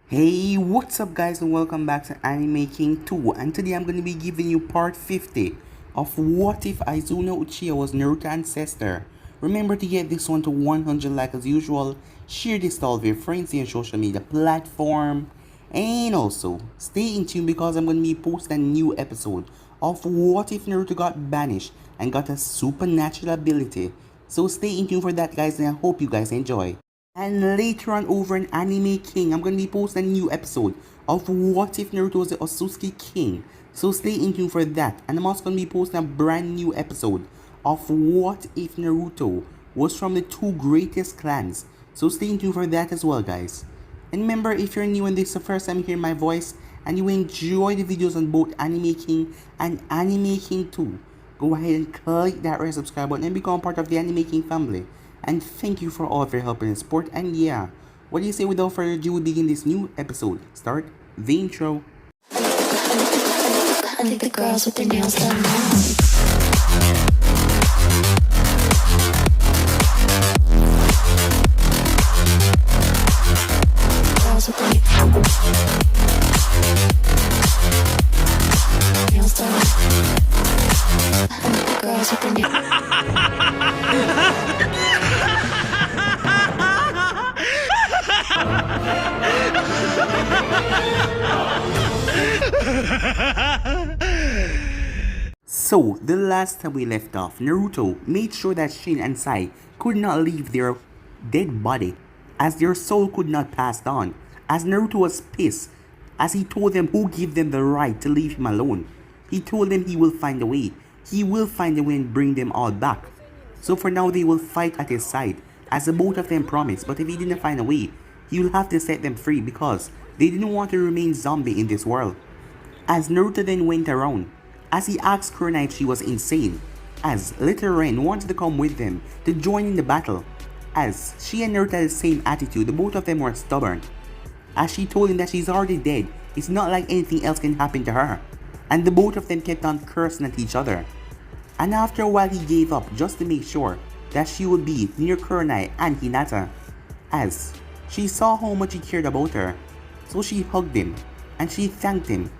Hey, what's up guys, and welcome back to Anime King 2, and today I'm going to be giving you part 50 of What If Izuna Uchiha Was Naruto Ancestor. Remember to get this one to 100 likes as usual, share this to all of your friends in your social media platform, and also stay in tune because I'm going to be posting a new episode of What If Naruto Got Banished and got a supernatural ability. So stay in tune for that guys, and I hope you guys enjoy. And later on over in Anime King, I'm going to be posting a new episode of What If Naruto was the Otsutsuki King. So stay in tune for that. And I'm also going to be posting a brand new episode of What If Naruto was from the two greatest clans. So stay in tune for that as well guys. And remember, if you're new and this is the first time hearing my voice and you enjoy the videos on both Anime King and Anime King 2, go ahead and click that red subscribe button and become part of the Anime King family. And thank you for all of your help and support. And yeah, what do you say without further ado, we begin this new episode. Start the intro. I think the girls with their nails done now. Girls with their nails done. I think the girls with their So, the last time we left off, Naruto made sure that Shin and Sai could not leave their dead body, as their soul could not pass on, as Naruto was pissed, as he told them who gave them the right to leave him alone. He told them he will find a way. He will find a way and bring them all back. So for now they will fight at his side, as the both of them promised, but if he didn't find a way, he will have to set them free because they didn't want to remain zombie in this world. As Naruto then went around, as he asked Kurina if she was insane, as Little Ren wanted to come with them to join in the battle, as she and Naruto had the same attitude, the both of them were stubborn. As she told him that she's already dead, it's not like anything else can happen to her, and the both of them kept on cursing at each other. And after a while he gave up just to make sure that she would be near Kurenai and Hinata, as she saw how much he cared about her, so she hugged him and she thanked him,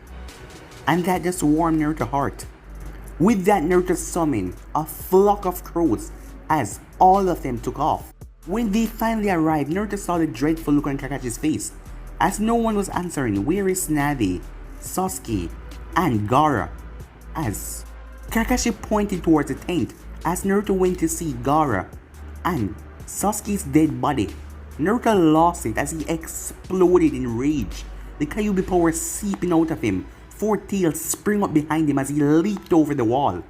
and that just warmed Naruto's heart. With that, Naruto summoned a flock of crows as all of them took off. When they finally arrived, Naruto saw the dreadful look on Kakashi's face as no one was answering where is Tsunade, Sasuke, and Gaara, as Kakashi pointed towards the tent as Naruto went to see Gaara and Sasuke's dead body. Naruto lost it as he exploded in rage, the Kyuubi power seeping out of him. Four tails spring up behind him as he leaped over the wall.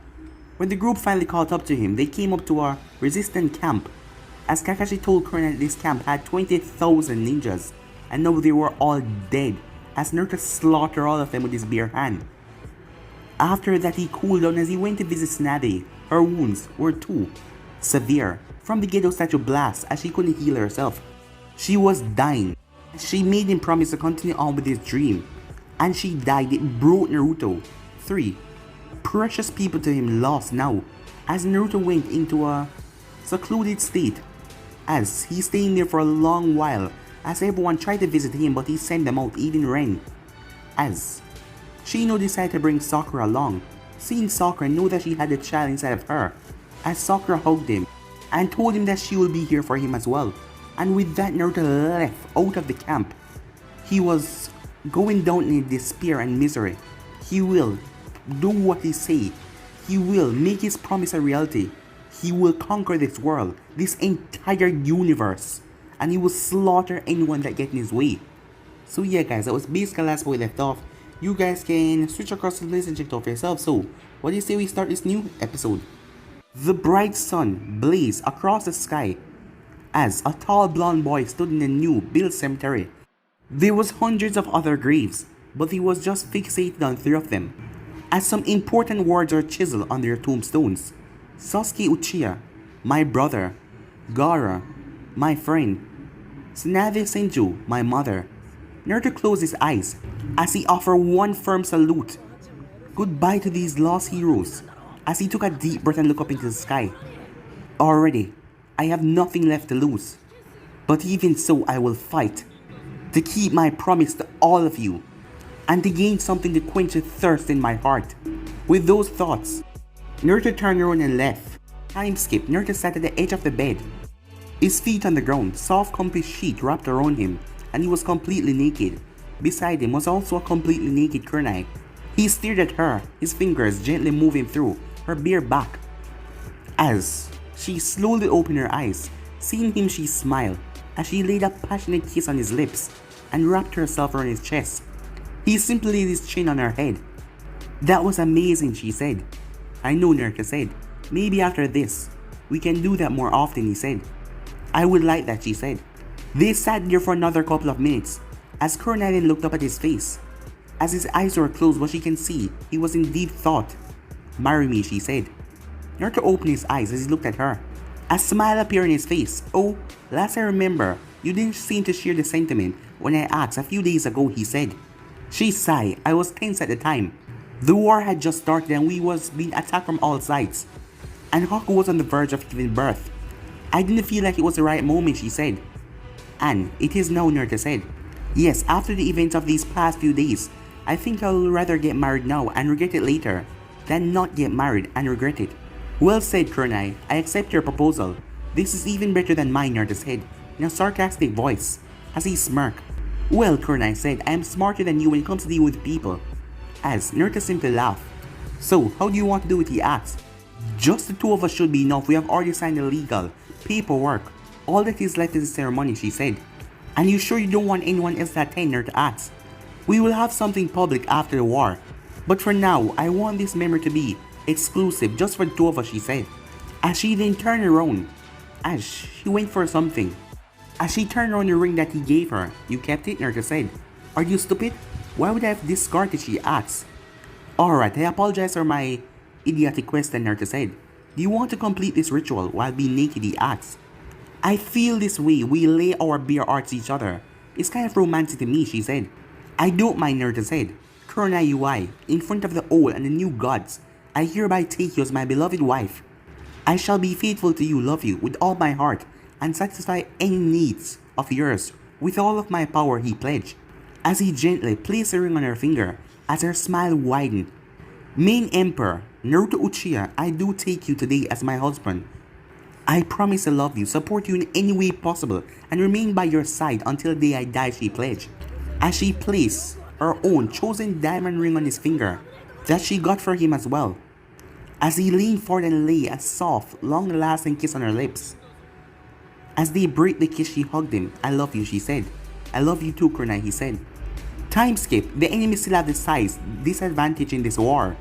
When the group finally caught up to him, they came up to a resistant camp, as Kakashi told Kurina that this camp had 20,000 ninjas, and now they were all dead, as Naruto slaughtered all of them with his bare hand. After that, he cooled down as he went to visit Tsunade. Her wounds were too severe from the Gedo statue blast, as she couldn't heal herself. She was dying. She made him promise to continue on with his dream, and she died. It broke Naruto. 3 precious people to him lost now, as Naruto went into a secluded state, as he stayed there for a long while, as everyone tried to visit him, but he sent them out, even Ren. As Shino decided to bring Sakura along, seeing Sakura know that she had a child inside of her, as Sakura hugged him and told him that she will be here for him as well. And with that, Naruto left out of the camp. He was going down in despair and misery. He will do what he say. He will make his promise a reality. He will conquer this world, this entire universe, and he will slaughter anyone that gets in his way. So yeah guys, that was basically the last where we left off. You guys can switch across the list and check it out for yourself. So what do you say we start this new episode? The bright sun blazed across the sky as a tall blonde boy stood in the new built cemetery. There was hundreds of other graves, but he was just fixated on 3 of them, as some important words are chiseled on their tombstones. Sasuke Uchiha, my brother. Gaara, my friend. Tsunade Senju, my mother. Naruto closed his eyes as he offered one firm salute. Goodbye to these lost heroes, as he took a deep breath and looked up into the sky. Already, I have nothing left to lose. But even so, I will fight. to keep my promise to all of you, and to gain something to quench the thirst in my heart. With those thoughts, Naruto turned around and left. Time skip, Naruto sat at the edge of the bed, his feet on the ground, soft comfy sheet wrapped around him, and he was completely naked. Beside him was also a completely naked kunai. He stared at her, his fingers gently moving through her bare back. As she slowly opened her eyes, seeing him she smiled as she laid a passionate kiss on his lips and wrapped herself around his chest. He simply laid his chin on her head. That was amazing, she said. I know, Naruto said. Maybe after this, we can do that more often, he said. I would like that, she said. They sat there for another couple of minutes as Kunai then looked up at his face. As his eyes were closed, what she can see, he was in deep thought. Marry me, she said. Naruto opened his eyes as he looked at her. A smile appeared on his face. Oh, last I remember, you didn't seem to share the sentiment when I asked a few days ago, he said. She sighed. I was tense at the time. The war had just started and we was being attacked from all sides. And Haku was on the verge of giving birth. I didn't feel like it was the right moment, she said. And it is now, Naruto said. Yes, after the events of these past few days, I think I'll rather get married now and regret it later than not get married and regret it. Well said, Kunai. I accept your proposal. This is even better than mine, Naruto said, in a sarcastic voice, as he smirked. Well, Kunai said, I am smarter than you when it comes to dealing with people. As Naruto simply laughed. So, how do you want to do it, he asked. Just the two of us should be enough. We have already signed the legal paperwork. All that is left is the ceremony, she said. And you sure you don't want anyone else to attend, Naruto asked. We will have something public after the war. But for now, I want this memory to be exclusive just for the two of us, she said. As she then turned around, as she went for something. As she turned around the ring that he gave her, you kept it, Naruto said. Are you stupid? Why would I have discarded it, she asked. Alright, I apologize for my idiotic question, Naruto said. Do you want to complete this ritual while being naked, he asked. I feel this way, we lay our bare arts to each other. It's kind of romantic to me, she said. I don't mind, Naruto said. Kunai UI, in front of the old and the new gods, I hereby take you as my beloved wife. I shall be faithful to you, love you with all my heart, and satisfy any needs of yours with all of my power, he pledged. As he gently placed a ring on her finger, as her smile widened. Main Emperor, Naruto Uchiha, I do take you today as my husband. I promise to love you, support you in any way possible, and remain by your side until the day I die, she pledged. As she placed her own chosen diamond ring on his finger, that she got for him as well. As he leaned forward and lay a soft, long-lasting kiss on her lips. As they break the kiss, she hugged him. I love you, she said. I love you too, Kunai, he said. Time skip, the enemy still have the size disadvantage in this war.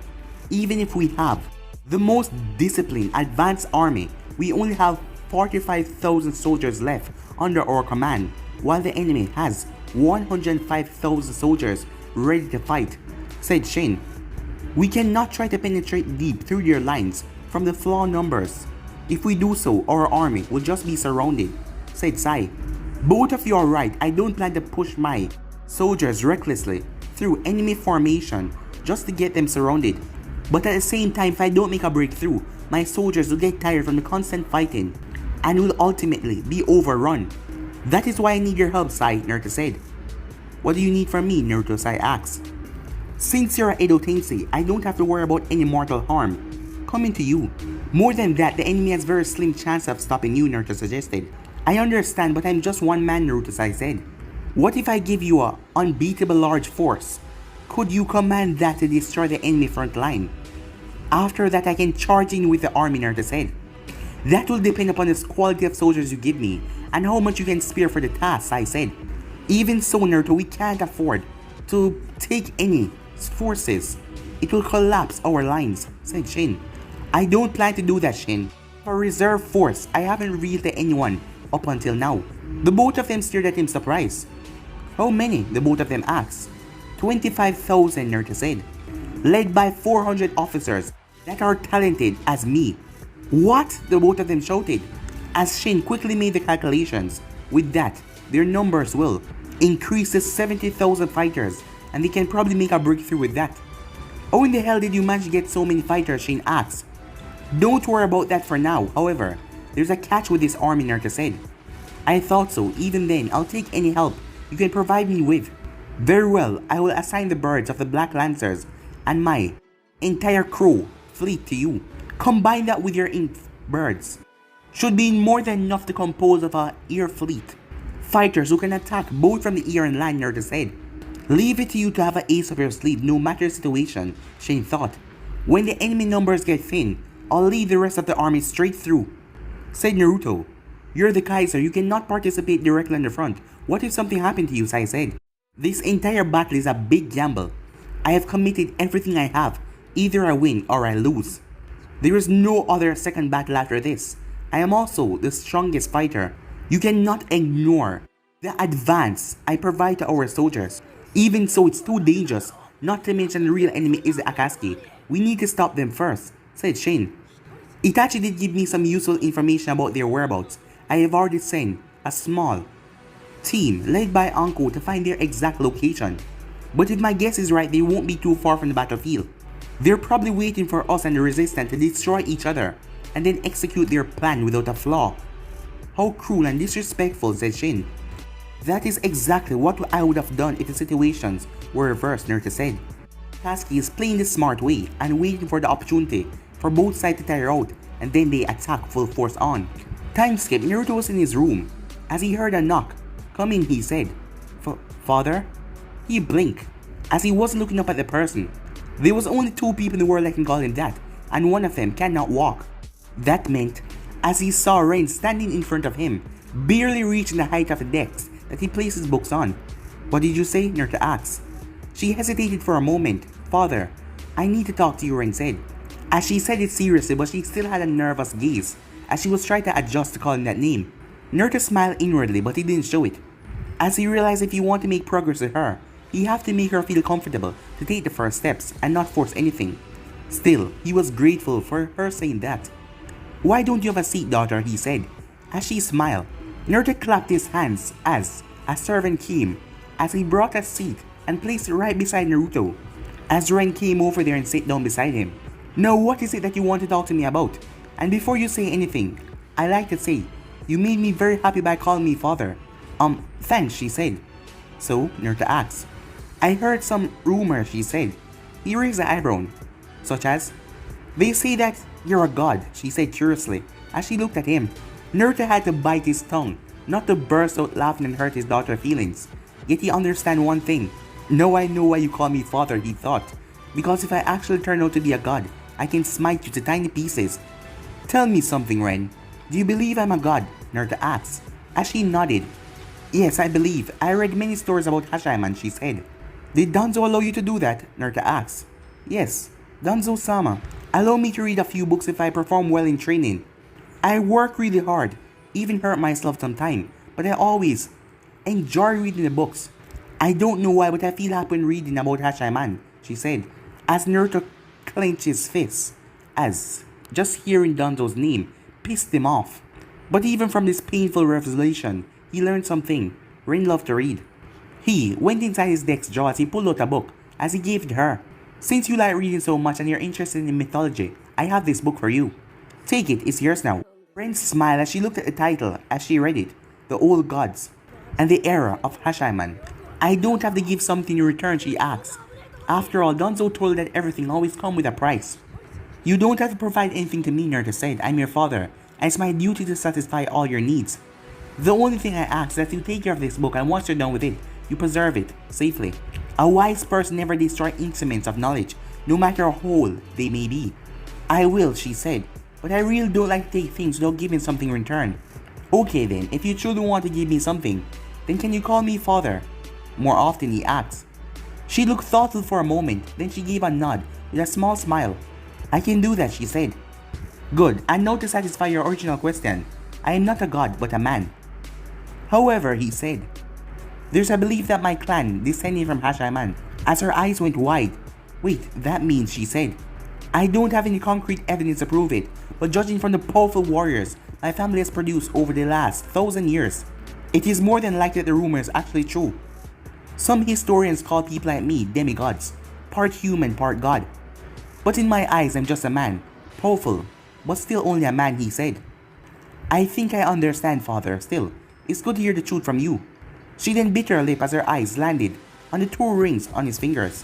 Even if we have the most disciplined, advanced army, we only have 45,000 soldiers left under our command, while the enemy has 105,000 soldiers ready to fight, said Shin. We cannot try to penetrate deep through their lines from the flawed numbers. If we do so, our army will just be surrounded, said Sai. Both of you are right, I don't plan to push my soldiers recklessly through enemy formation just to get them surrounded. But at the same time, if I don't make a breakthrough, my soldiers will get tired from the constant fighting and will ultimately be overrun. That is why I need your help, Sai, Naruto said. What do you need from me, Naruto, Sai asked. Since you're Edo Tensei, I don't have to worry about any mortal harm coming to you. More than that, the enemy has very slim chance of stopping you, Naruto suggested. I understand, but I'm just one man, Naruto, Sai said. What if I give you a unbeatable large force? Could you command that to destroy the enemy front line? After that, I can charge in with the army, Naruto said. That will depend upon the quality of soldiers you give me and how much you can spare for the task, I said. Even so, Naruto, we can't afford to take any forces. It will collapse our lines, said Shin. I don't plan to do that, Shin. For reserve force, I haven't revealed to anyone up until now. The both of them stared at him surprised. How many? The both of them asked. 25,000, Naruto said. Led by 400 officers that are talented as me. What? The both of them shouted. As Shin quickly made the calculations. With that, their numbers will increase to 70,000 fighters, and they can probably make a breakthrough with that. How in the hell did you manage to get so many fighters, Shin asked. Don't worry about that for now, however, there's a catch with this army, Naruto said. I thought so, even then, I'll take any help you can provide me with. Very well, I will assign the birds of the Black Lancers and my entire crew fleet to you. Combine that with your birds. Should be more than enough to compose of a air fleet. Fighters who can attack both from the air and land, Naruto said. Leave it to you to have an ace up your sleeve no matter the situation, Shane thought. When the enemy numbers get thin, I'll lead the rest of the army straight through, said Naruto. You're the Kaiser, you cannot participate directly on the front. What if something happened to you, Sai said. This entire battle is a big gamble. I have committed everything I have. Either I win or I lose. There is no other second battle after this. I am also the strongest fighter. You cannot ignore the advance I provide to our soldiers. Even so, it's too dangerous, not to mention the real enemy is the Akatsuki. We need to stop them first, said Shane. Itachi did give me some useful information about their whereabouts. I have already sent a small team led by Anko to find their exact location. But if my guess is right, they won't be too far from the battlefield. They're probably waiting for us and the resistance to destroy each other and then execute their plan without a flaw. How cruel and disrespectful, said Shin. That is exactly what I would have done if the situations were reversed, Naruto said. Sasuke is playing the smart way and waiting for the opportunity for both sides to tire out and then they attack full force on. Time skip, Naruto was in his room. As he heard a knock, come in, he said. Father? He blinked as he wasn't looking up at the person. There was only 2 people in the world that can call him that, and one of them cannot walk. That meant, as he saw Ren standing in front of him, barely reaching the height of the desk that he placed his books on. What did you say? Naruto asked. She hesitated for a moment. Father, I need to talk to you, Ren said. As she said it seriously, but she still had a nervous gaze as she was trying to adjust to calling that name. Naruto smiled inwardly, but he didn't show it. As he realized if he wanted to make progress with her, he had to make her feel comfortable to take the first steps and not force anything. Still, he was grateful for her saying that. Why don't you have a seat, daughter? He said. As she smiled, Naruto clapped his hands as a servant came, as he brought a seat and placed it right beside Naruto. As Ren came over there and sat down beside him. Now what is it that you want to talk to me about? And before you say anything, I like to say, you made me very happy by calling me father. Thanks, she said. So, Naruto asked. I heard some rumors, she said. He raised an eyebrow. Such as? They say that you're a god, she said curiously, as she looked at him. Naruto had to bite his tongue, not to burst out laughing and hurt his daughter's feelings. Yet he understood one thing. Now I know why you call me father, he thought. Because if I actually turn out to be a god, I can smite you to tiny pieces. Tell me something, Ren. Do you believe I'm a god? Naruto asked. As she nodded. Yes, I believe. I read many stories about Hashaiman, she said. Did Danzo allow you to do that? Naruto asked. Yes, Danzo-sama. Allow me to read a few books if I perform well in training. I work really hard, even hurt myself sometimes, but I always enjoy reading the books. I don't know why, but I feel happy when reading about Hashaiman, she said, as Naruto clenched his fists, as just hearing Danzo's name pissed him off. But even from this painful revelation, he learned something. Ren loved to read. He went inside his desk drawer as he pulled out a book, as he gave it to her. Since you like reading so much and you're interested in mythology, I have this book for you. Take it, it's yours now. Ren smiled as she looked at the title as she read it. The Old Gods and the Era of Hashaiman. I don't have to give something in return, she asked. After all, Danzo told that everything always comes with a price. You don't have to provide anything to me, Naruto said. I'm your father, and it's my duty to satisfy all your needs. The only thing I ask is that you take care of this book, and once you're done with it, you preserve it safely. A wise person never destroys instruments of knowledge, no matter how old they may be. I will, she said, but I really don't like to take things without giving something in return. Okay then, if you truly want to give me something, then can you call me father? More often, he asked. She looked thoughtful for a moment, then she gave a nod with a small smile. I can do that, she said. Good, and now to satisfy your original question, I am not a god but a man. However, he said, there's a belief that my clan descended from Hashaiman, as her eyes went wide. Wait, that means, she said. I don't have any concrete evidence to prove it, but judging from the powerful warriors my family has produced over the last 1,000 years, it is more than likely that the rumor is actually true. Some historians call people like me demigods, part human, part god. But in my eyes, I'm just a man, powerful, but still only a man, he said. I think I understand, father, still. It's good to hear the truth from you. She then bit her lip as her eyes landed on the 2 rings on his fingers.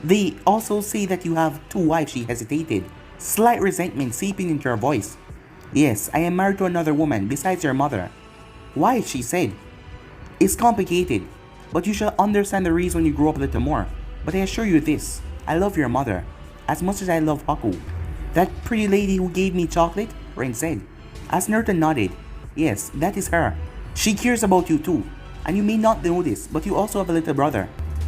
They also say that you have 2 wives, she hesitated, slight resentment seeping into her voice. Yes, I am married to another woman besides your mother. Why? She said. It's complicated, but you shall understand the reason when you grow up a little more. But I assure you this, I love your mother, as much as I love Haku. That pretty lady who gave me chocolate? Ren said. As Naruto nodded, yes, that is her. She cares about you too, and you may not know this, but you also have a little brother.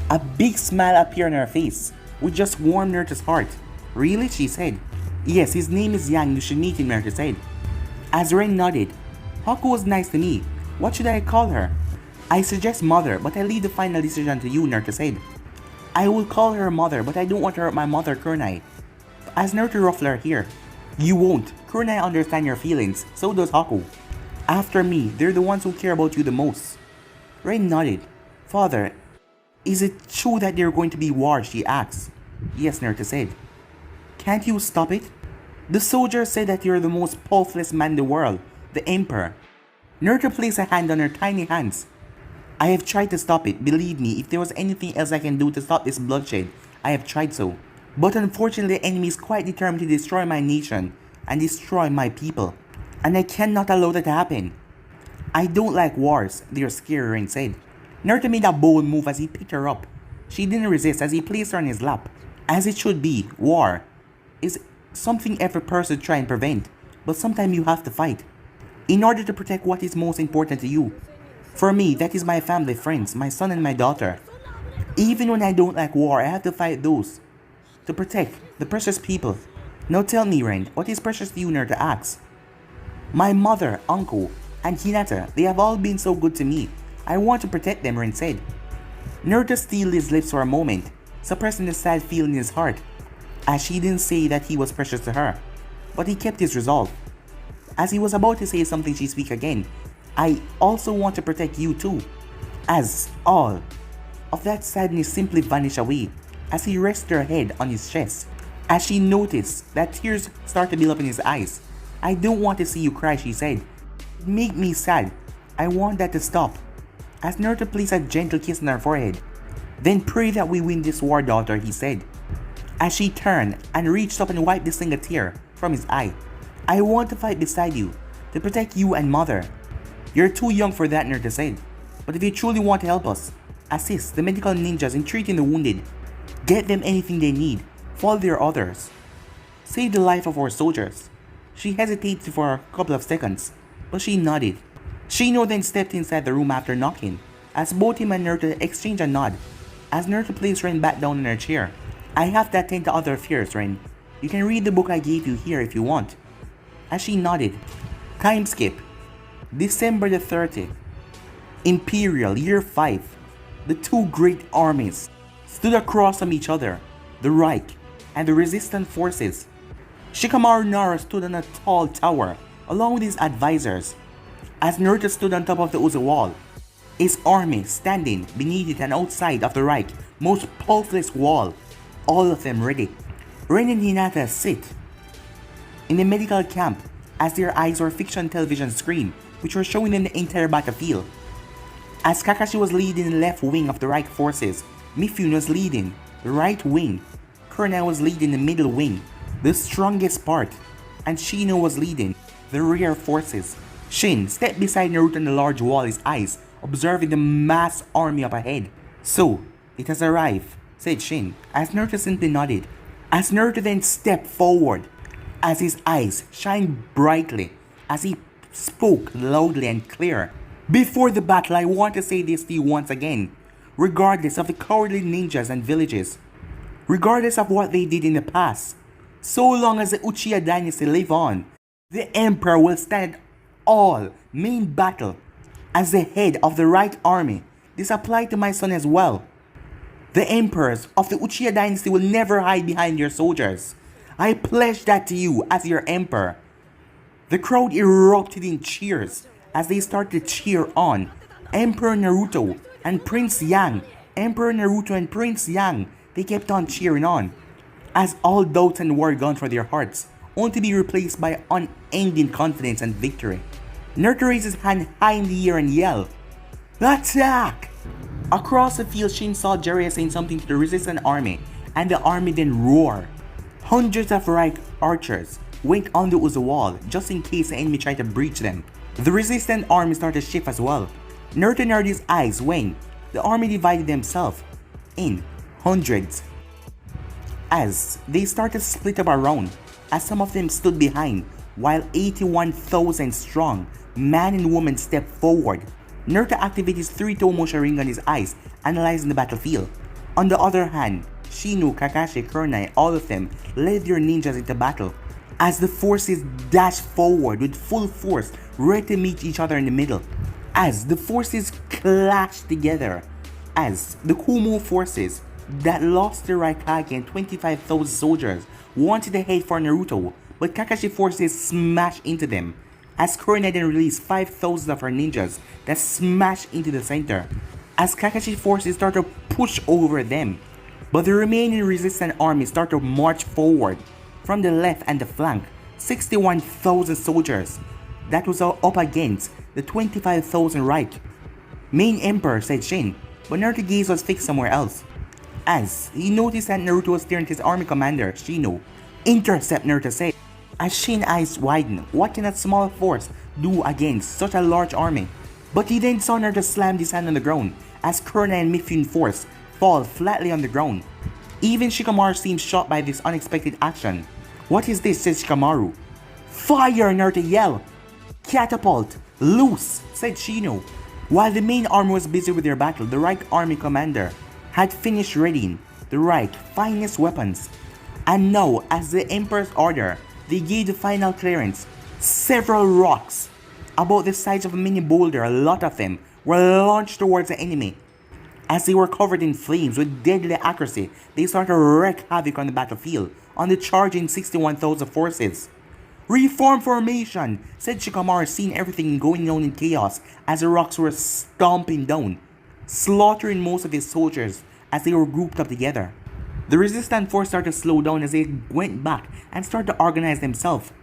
A big smile appeared on her face, which just warmed Naruto's heart. Really? She said. Yes, his name is Yang, you should meet him, Naruto said. As Ren nodded, Haku was nice to me. What should I call her? I suggest mother, but I leave the final decision to you, Naruto said. I will call her mother, but I don't want to hurt my mother, Kurenai. As Naruto ruffled her hair. You won't. Kurenai understands your feelings, so does Haku. After me, they're the ones who care about you the most. Ren nodded. Father, is it true that there are going to be wars? She asked. Yes, Naruto said. Can't you stop it? The soldier said that you're the most powerful man in the world, the Emperor. Naruto placed a hand on her tiny hands. I have tried to stop it, believe me, if there was anything else I can do to stop this bloodshed, I have tried so. But unfortunately the enemy is quite determined to destroy my nation and destroy my people. And I cannot allow that to happen. I don't like wars, they're scary, Ren said. Naruto made a bold move as he picked her up. She didn't resist as he placed her on his lap. As it should be, war is something every person try and prevent, but sometimes you have to fight in order to protect what is most important to you. For me, that is my family, friends, my son and my daughter. Even when I don't like war, I have to fight those to protect the precious people. Now tell me, Ren, what is precious to you, Naruto asked. My mother, uncle, and Hinata, they have all been so good to me. I want to protect them, Ren said. Naruto sealed his lips for a moment, suppressing the sad feeling in his heart, as she didn't say that he was precious to her, but he kept his resolve. As he was about to say something, she spoke again. I also want to protect you too. As all of that sadness simply vanished away as he rested her head on his chest. As she noticed that tears started to build up in his eyes. I don't want to see you cry, she said. It made me sad. I want that to stop. As Naruto placed a gentle kiss on her forehead. Then pray that we win this war, daughter, he said. As she turned and reached up and wiped the single tear from his eye. I want to fight beside you, to protect you and mother. You're too young for that, Naruto said. But if you truly want to help us, assist the medical ninjas in treating the wounded. Get them anything they need. Follow their orders. Save the life of our soldiers. She hesitated for a couple of seconds, but she nodded. Shino then stepped inside the room after knocking, as both him and Naruto exchanged a nod. As Naruto placed Ren back down in her chair. I have to attend to other affairs, Ren. You can read the book I gave you here if you want. As she nodded. Time skip. December the 30th. Imperial Year 5. The 2 great armies stood across from each other, the Reich and the resistant forces. Shikamaru Nara stood on a tall tower along with his advisors, as Naruto stood on top of the Uzi wall, his army standing beneath it and outside of the Reich most powerful wall, all of them ready. Ren and Hinata sit in the medical camp as their eyes were fixed on television screen which were showing them the entire battlefield. As Kakashi was leading the left wing of the Reich forces, Mifune was leading the right wing, Kurenai was leading the middle wing, the strongest part, and Shino was leading the rear forces. Shin stepped beside Naruto on the large wall, his eyes observing the mass army up ahead. So, it has arrived, said Shin, as Naruto simply nodded. As Naruto then stepped forward, as his eyes shined brightly, as he spoke loudly and clear. Before the battle, I want to say this to you once again. Regardless of the cowardly ninjas and villages, regardless of what they did in the past, so long as the Uchiha dynasty live on, the Emperor will stand all main battle as the head of the right army. This applies to my son as well. The emperors of the Uchiha dynasty will never hide behind their soldiers. I pledge that to you as your emperor. The crowd erupted in cheers as they started to cheer on Emperor Naruto and Prince Yang. Emperor Naruto and Prince Yang, they kept on cheering on, as all doubts and war gone from their hearts, only to be replaced by unending confidence and victory. Naruto raised his hand high in the air and yelled, Attack! Across the field, Shin saw Jiraiya saying something to the resistant army, and the army then roared. Hundreds of Reich archers went onto the wall just in case the enemy tried to breach them. The resistant army started to shift as well. Naruto and Naruto's eyes when the army divided themselves in hundreds as they started to split up around, as some of them stood behind while 81,000 strong man and woman stepped forward. Naruto activated his 3-Tomo Sharingan in his eyes, analyzing the battlefield. On the other hand, Shino, Kakashi, Kurenai, all of them led their ninjas into battle as the forces dashed forward with full force, ready to meet each other in the middle. As the forces clashed together, as the Kumo forces that lost their Raikage and 25,000 soldiers wanted to head for Naruto, but Kakashi forces smashed into them, as Kurenai then released 5,000 of her ninjas that smashed into the center, as Kakashi forces start to push over them. But the remaining resistant army start to march forward from the left and the flank, 61,000 soldiers that was up against the 25,000 Reich. Main Emperor, said Shin, but Naruto's gaze was fixed somewhere else, as he noticed that Naruto was staring at his army commander, Shino. Intercept, Naruto said, as Shin's eyes widened. What can a small force do against such a large army? But he then saw Naruto slam his hand on the ground as Kurenai and Mifune force fall flatly on the ground. Even Shikamaru seemed shocked by this unexpected action. What is this, said Shikamaru. Fire, Naruto yelled. Catapult, loose, said Shino. While the main army was busy with their battle, the Reich army commander had finished readying the Reich finest weapons. And now, as the Emperor's order, they gave the final clearance. Several rocks, about the size of a mini boulder, a lot of them, were launched towards the enemy. As they were covered in flames with deadly accuracy, they started to wreak havoc on the battlefield on the charging 61,000 forces. Reform formation, said Shikamaru, seeing everything going down in chaos as the rocks were stomping down, slaughtering most of his soldiers as they were grouped up together. The resistant force started to slow down as they went back and started to organize themselves.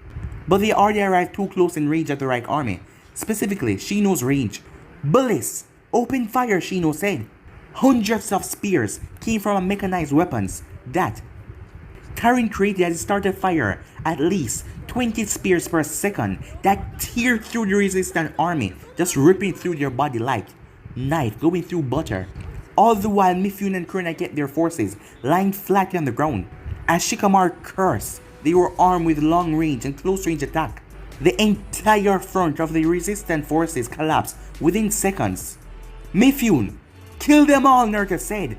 But they already arrived too close in range of the Reich army, specifically Shino's range. Bullets! Open fire, Shino said. Hundreds of spears came from mechanized weapons that, carrying crazy as it started fire at least 20 spears per second that teared through the resistant army, just ripping through their body like knife going through butter. All the while Mifune and Kurenai kept their forces lying flat on the ground. As Shikamaru cursed, they were armed with long range and close range attack. The entire front of the resistant forces collapsed within seconds. Mifune, kill them all, Naruto said.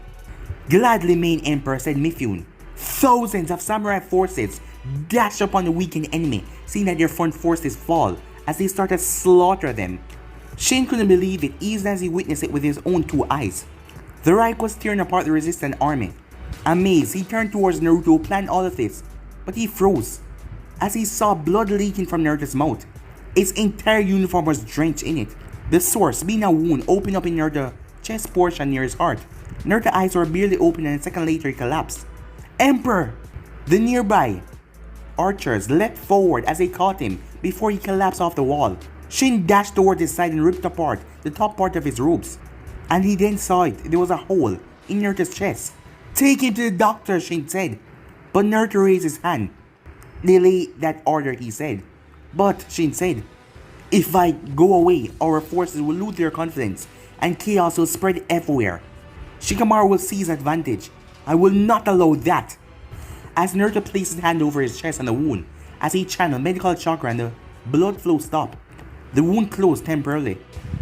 Gladly, main Emperor, said Mifune. Thousands of samurai forces dashed upon the weakened enemy, seeing that their front forces fall as they started to slaughter them. Shin couldn't believe it even as he witnessed it with his own 2 eyes. The Reich was tearing apart the resistant army. Amazed, he turned towards Naruto who planned all of this, but he froze as he saw blood leaking from Naruto's mouth. His entire uniform was drenched in it. The source being a wound opened up in Naruto's chest portion near his heart. Naruto's eyes were barely open and a second later he collapsed. Emperor! The nearby archers leapt forward as they caught him before he collapsed off the wall. Shin dashed toward his side and ripped apart the top part of his robes. And he then saw it. There was a hole in Naruto's chest. Take him to the doctor, Shin said. But Naruto raised his hand. Delay that order, he said. But, Shin said, if I go away, our forces will lose their confidence and chaos will spread everywhere. Shikamaru will seize advantage. I will not allow that. As Naruto placed his hand over his chest on the wound, as he channeled medical chakra and the blood flow stopped, the wound closed temporarily.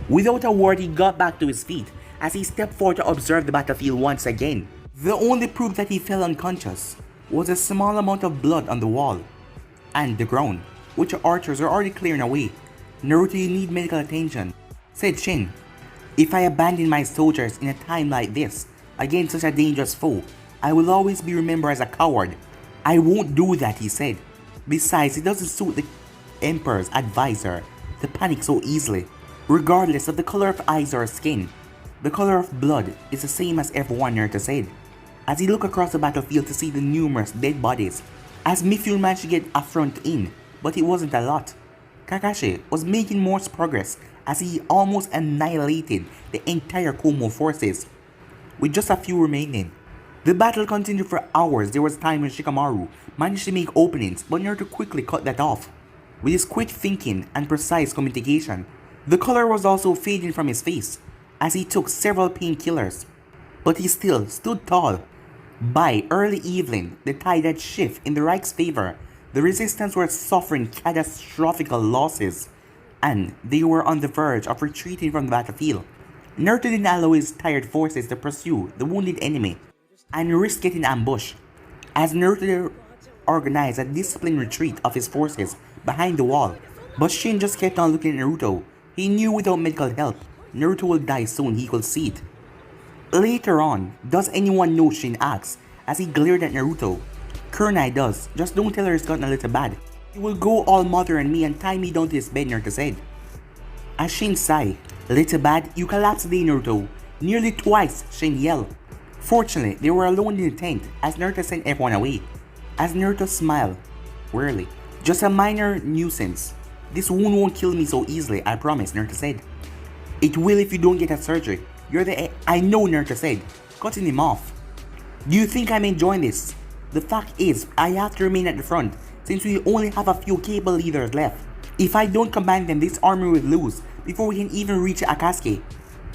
Without a word, he got back to his feet as he stepped forward to observe the battlefield once again. The only proof that he fell unconscious was a small amount of blood on the wall and the ground, which the archers are already clearing away. Naruto, you need medical attention, said Shin. If I abandon my soldiers in a time like this against such a dangerous foe, I will always be remembered as a coward. I won't do that, he said. Besides, it doesn't suit the Emperor's advisor to panic so easily. Regardless of the color of eyes or skin, the color of blood is the same as everyone, Naruto said, as he looked across the battlefield to see the numerous dead bodies, as Mifune managed to get a front in, but it wasn't a lot. Kakashi was making more progress as he almost annihilated the entire Como forces, with just a few remaining. The battle continued for hours. There was time when Shikamaru managed to make openings, but Naruto quickly cut that off. With his quick thinking and precise communication, the color was also fading from his face as he took several painkillers, but he still stood tall. By early evening, the tide had shifted in the Reich's favor. The resistance were suffering catastrophic losses, and they were on the verge of retreating from the battlefield. Naruto didn't allow his tired forces to pursue the wounded enemy and risk getting ambushed, as Naruto organized a disciplined retreat of his forces behind the wall. But Shin just kept on looking at Naruto. He knew without medical help, Naruto will die soon, he could see it. Later on, does anyone know, Shin asks as he glared at Naruto. Kurenai does, just don't tell her it's gotten a little bad. He will go all mother and me and tie me down to his bed, Naruto said. As Shin sighed, little bad, you collapsed today, Naruto. Nearly twice, Shin yelled. Fortunately, they were alone in the tent as Naruto sent everyone away. As Naruto smiled, wearily. Just a minor nuisance. This wound won't kill me so easily, I promise, Naruto said. It will if you don't get a surgery. You're the I know, Naruto said, cutting him off. Do you think I'm enjoying this? The fact is, I have to remain at the front since we only have a few capable leaders left. If I don't command them, this army will lose before we can even reach Akatsuki.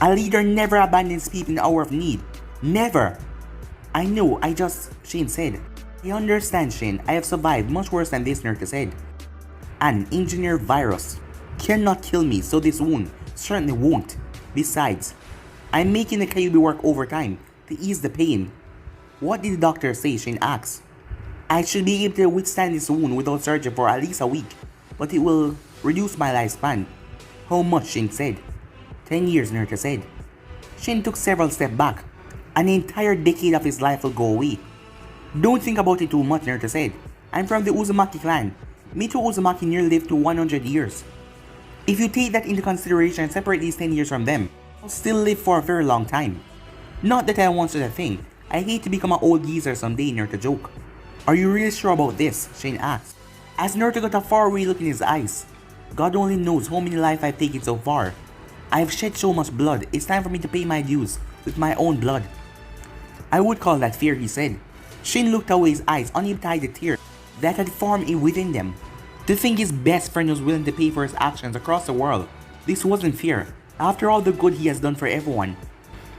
A leader never abandons people in the hour of need. Never. I know, Shin said. I understand, Shin. I have survived much worse than this, Naruto said. An engineered virus cannot kill me, so this wound certainly won't. Besides, I'm making the Kyuubi work overtime to ease the pain. What did the doctor say? Shin asked. I should be able to withstand this wound without surgery for at least a week, but it will reduce my lifespan. How much? Shin said. 10 years, Naruto said. Shin took several steps back. An entire decade of his life will go away. Don't think about it too much, Naruto said. I'm from the Uzumaki clan. Mito Uzumaki nearly lived to 100 years. If you take that into consideration and separate these 10 years from them, I'll still live for a very long time. Not that I want such a thing. I hate to become an old geezer someday, Naruto joked. Are you really sure about this? Shin asked. As Naruto got a faraway look in his eyes. God only knows how many lives I've taken so far. I've shed so much blood, it's time for me to pay my dues with my own blood. I would call that fear, he said. Shin looked away, his eyes unable to hide the tears that had formed within them. To think his best friend was willing to pay for his actions across the world. This wasn't fear, after all the good he has done for everyone.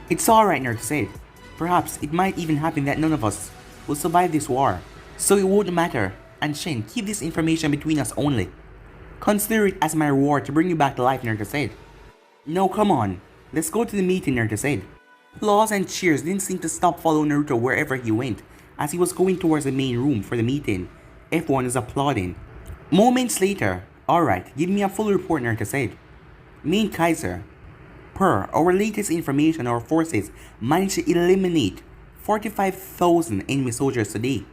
It's alright, Naruto said. Perhaps it might even happen that none of us will survive this war, so it won't matter. And Shin, keep this information between us only. Consider it as my reward to bring you back to life, Naruto said. No, come on. Let's go to the meeting, Naruto said. Applause and cheers didn't seem to stop following Naruto wherever he went, as he was going towards the main room for the meeting. Everyone is applauding. Moments later, alright, give me a full report, Naruto said. Main Kaiser, per our latest information, our forces managed to eliminate 45,000 enemy soldiers today.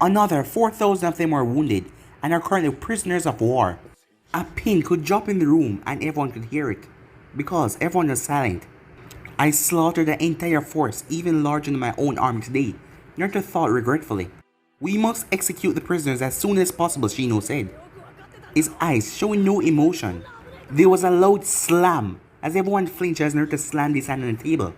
Another 4,000 of them are wounded and are currently prisoners of war. A pin could drop in the room and everyone could hear it, because everyone was silent. I slaughtered the entire force, even larger than my own army today, Naruto thought regretfully. We must execute the prisoners as soon as possible, Shino said, his eyes showing no emotion. There was a loud slam as everyone flinched as Naruto slammed his hand on the table.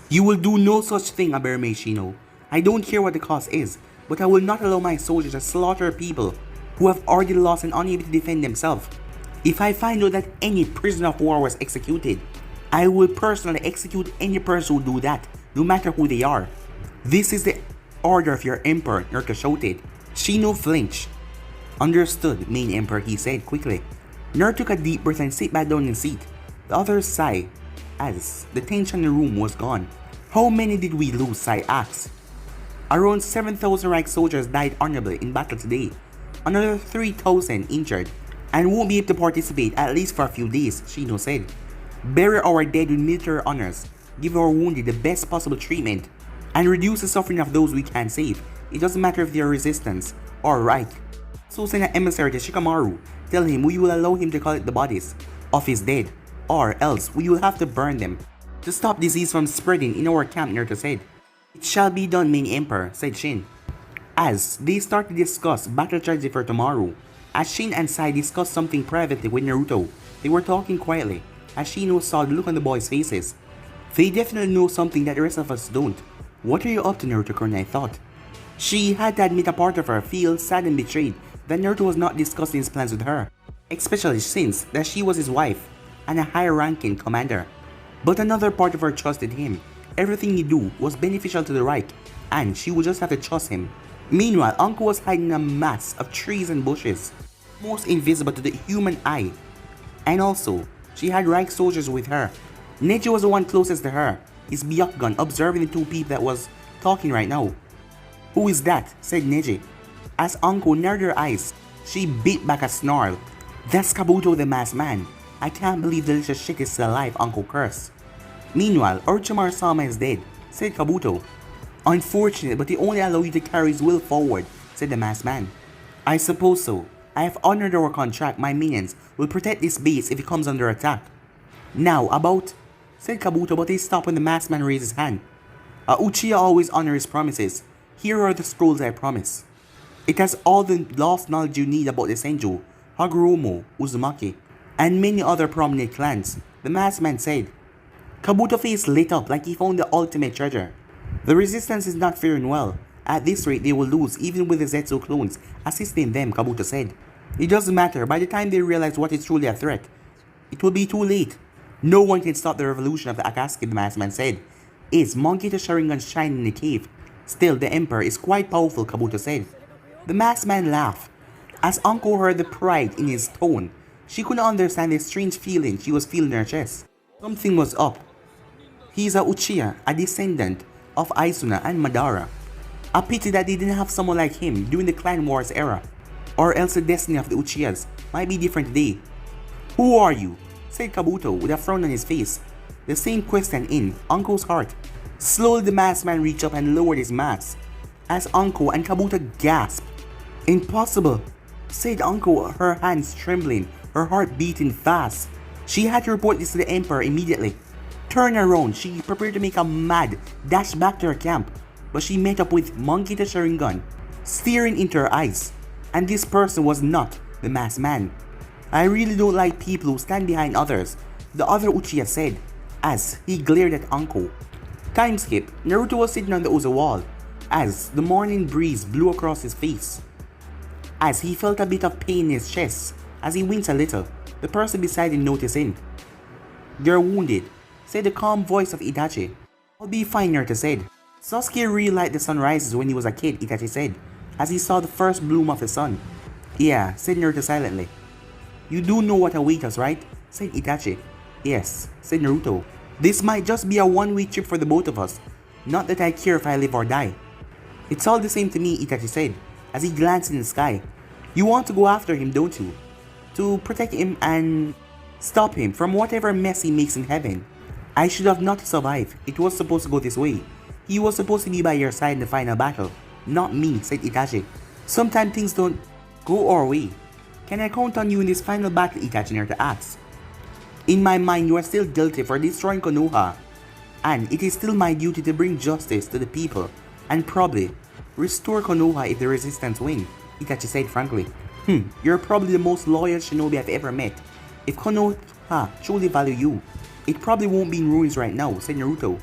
You will do no such thing, Aberme Shino. I don't care what the cost is, but I will not allow my soldiers to slaughter people who have already lost and unable to defend themselves. If I find out that any prisoner of war was executed, I will personally execute any person who do that, no matter who they are. This is the order of your emperor, Naruto shouted. Shino flinched. Understood, main emperor, he said quickly. Naruto took a deep breath and sat back down in his seat. The others sighed as the tension in the room was gone. How many did we lose? Sai asked. Around 7,000 Reich soldiers died honorably in battle today. Another 3,000 injured and won't be able to participate at least for a few days, Shino said. Bury our dead with military honors, give our wounded the best possible treatment, and reduce the suffering of those we can save. It doesn't matter if they are resistance or Reich. So send an emissary to Shikamaru. Tell him we will allow him to collect the bodies of his dead, or else we will have to burn them to stop disease from spreading in our camp, Naruto said. It shall be done, main emperor, said Shin. As they started to discuss battle strategy for tomorrow, as Shin and Sai discussed something privately with Naruto, they were talking quietly. as Shino saw the look on the boys' faces. They definitely know something that the rest of us don't. What are you up to, Naruto-kun, I thought. She had to admit a part of her feels sad and betrayed that Naruto was not discussing his plans with her, especially since that she was his wife and a higher-ranking commander. But another part of her trusted him. Everything he do was beneficial to the right, and she would just have to trust him. Meanwhile, Uncle was hiding in a mass of trees and bushes, most invisible to the human eye. And also, she had Reich soldiers with her. Neji was the one closest to her, his Byakugan observing the two people that was talking right now. "Who is that?" said Neji. As Anko narrowed her eyes, she beat back a snarl. "That's Kabuto the masked man. I can't believe delicious shit is still alive," Uncle cursed. Meanwhile, Orochimaru-sama is dead, said Kabuto. "Unfortunate, but he only allowed you to carry his will forward," said the masked man. "I suppose so. I have honored our contract. My minions will protect this base if it comes under attack." "Now, about," said Kabuto, but he stopped when the masked man raised his hand. "Uchiha always honor his promises. Here are the scrolls I promise. It has all the lost knowledge you need about the Senju, Hagoromo, Uzumaki, and many other prominent clans," the masked man said. Kabuto's face lit up like he found the ultimate treasure. "The resistance is not faring well. At this rate they will lose even with the Zetsu clones assisting them," Kabuto said. "It doesn't matter, by the time they realize what is truly a threat, it will be too late. No one can stop the revolution of the Akatsuki," the masked man said. "Is Monkey the Sharingan shining in the cave? Still, the Emperor is quite powerful," Kabuto said. The masked man laughed. As Anko heard the pride in his tone, she couldn't understand the strange feeling she was feeling in her chest. Something was up. "He is a Uchiha, a descendant of Izuna and Madara. A pity that they didn't have someone like him during the Clan Wars era, or else the destiny of the Uchihas might be different today." "Who are you?" said Kabuto with a frown on his face, the same question in Anko's heart. Slowly the masked man reached up and lowered his mask, as Anko and Kabuto gasped. "Impossible," said Anko, her hands trembling, her heart beating fast. She had to report this to the Emperor immediately. Turning around, she prepared to make a mad dash back to her camp, but she met up with Monkey the Sharingan staring into her eyes, and this person was not the masked man. "I really don't like people who stand behind others," the other Uchiha said, as he glared at Anko. Time skip. Naruto was sitting on the Oza wall, as the morning breeze blew across his face. As he felt a bit of pain in his chest, as he winced a little, the person beside him noticed him. "You're wounded," said the calm voice of Itachi. "I'll be fine," Naruto said. "Sasuke really liked the sunrises when he was a kid," Itachi said, as he saw the first bloom of the sun. "Yeah," said Naruto silently. "You do know what awaits us, right?" said Itachi. "Yes," said Naruto. "This might just be a one-way trip for the both of us. Not that I care if I live or die." "It's all the same to me," Itachi said, as he glanced in the sky. "You want to go after him, don't you? To protect him and stop him from whatever mess he makes in heaven. I should have not survived. It was supposed to go this way. He was supposed to be by your side in the final battle, not me," said Itachi. "Sometimes things don't go our way. Can I count on you in this final battle?" Itachi Naruto asked. "In my mind, you are still guilty for destroying Konoha, and it is still my duty to bring justice to the people, and probably restore Konoha if the resistance win," Itachi said frankly. You're probably the most loyal shinobi I've ever met. If Konoha truly value you, it probably won't be in ruins right now," said Naruto,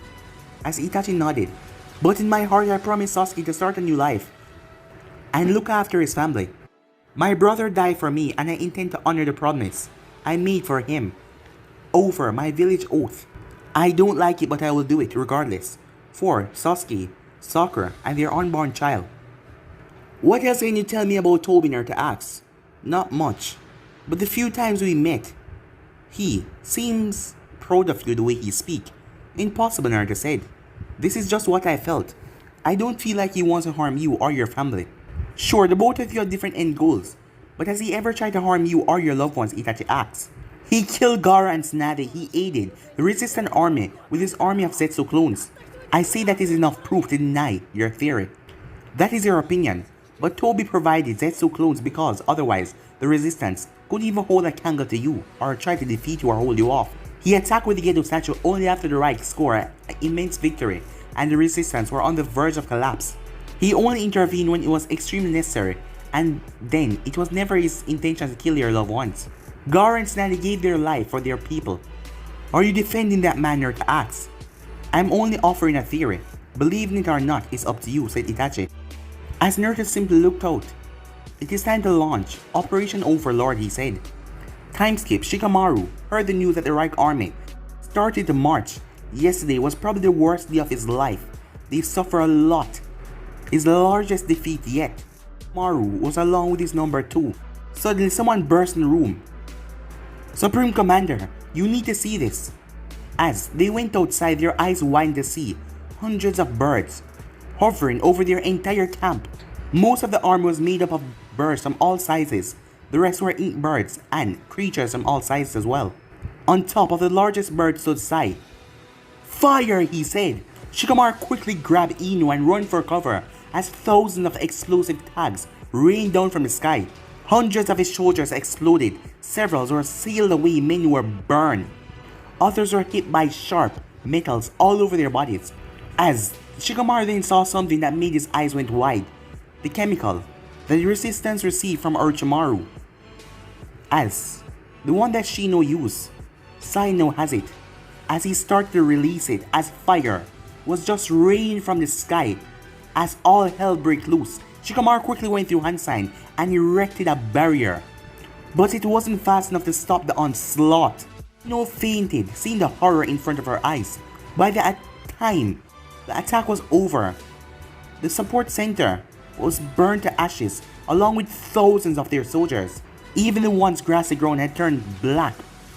as Itachi nodded. "But in my heart I promised Sasuke to start a new life and look after his family. My brother died for me and I intend to honor the promise I made for him over my village oath. I don't like it, but I will do it regardless, for Sasuke, Sakura, and their unborn child." "What else can you tell me about Tobi?" Naruto asked. "Not much, but the few times we met, he seems proud of you the way he speaks." "Impossible," Naruto said. "This is just what I felt. I don't feel like he wants to harm you or your family." "Sure, the both of you have different end goals, but has he ever tried to harm you or your loved ones?" Itachi asked. "He killed Gaara and Tsunade. He aided the resistant army with his army of Zetsu clones. I say that is enough proof to deny your theory. That is your opinion, but Tobi provided Zetsu clones because otherwise the resistance couldn't even hold a candle to you or try to defeat you or hold you off. He attacked with the Gedo statue only after the Reich scored an immense victory and the resistance were on the verge of collapse. He only intervened when it was extremely necessary, and then it was never his intention to kill your loved ones. Gaara and Tsunade gave their life for their people. Are you defending that man or to axe? I'm only offering a theory. Believing it or not is up to you, said Itachi. As Naruto simply looked out. It is time to launch Operation Overlord, he said. Timeskip, Shikamaru heard the news that the Reich army started to march. Yesterday was probably the worst day of his life. They suffer a lot. His largest defeat yet. Maru was along with his number 2. Suddenly someone burst in the room. Supreme Commander, you need to see this. As they went outside, their eyes widened to see hundreds of birds hovering over their entire camp. Most of the army was made up of birds from all sizes. The rest were ink birds and creatures from all sizes as well. On top of the largest bird stood Sai. Fire, he said. Shikamaru quickly grabbed Inu and ran for cover as thousands of explosive tags rained down from the sky. Hundreds of his soldiers exploded. Several were sailed away, many were burned. Others were hit by sharp metals all over their bodies. As Shikamaru then saw something that made his eyes went wide. The chemical that the resistance received from Orochimaru. As the one that Shino used. Sai now has it. As he started to release it, as fire was just raining from the sky. As all hell broke loose, Shikamaru quickly went through hand sign and erected a barrier. But it wasn't fast enough to stop the onslaught. Shino fainted, seeing the horror in front of her eyes. By the time the attack was over, the support center was burned to ashes along with thousands of their soldiers. Even the once grassy ground had turned black,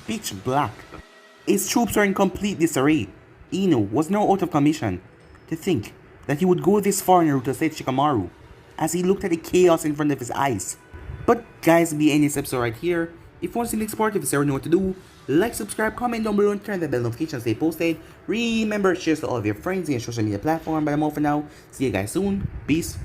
pitch black. His troops were in complete disarray. Ino was now out of commission. To think that he would go this far, Naruto, said Shikamaru, as he looked at the chaos in front of his eyes. But guys, be ending this episode right here. If you want to see the next part, if you already know what to do, like, subscribe, comment down below, and turn the bell notifications stay posted. Remember, share to all of your friends and your social media platform. But I'm out for now. See you guys soon. Peace.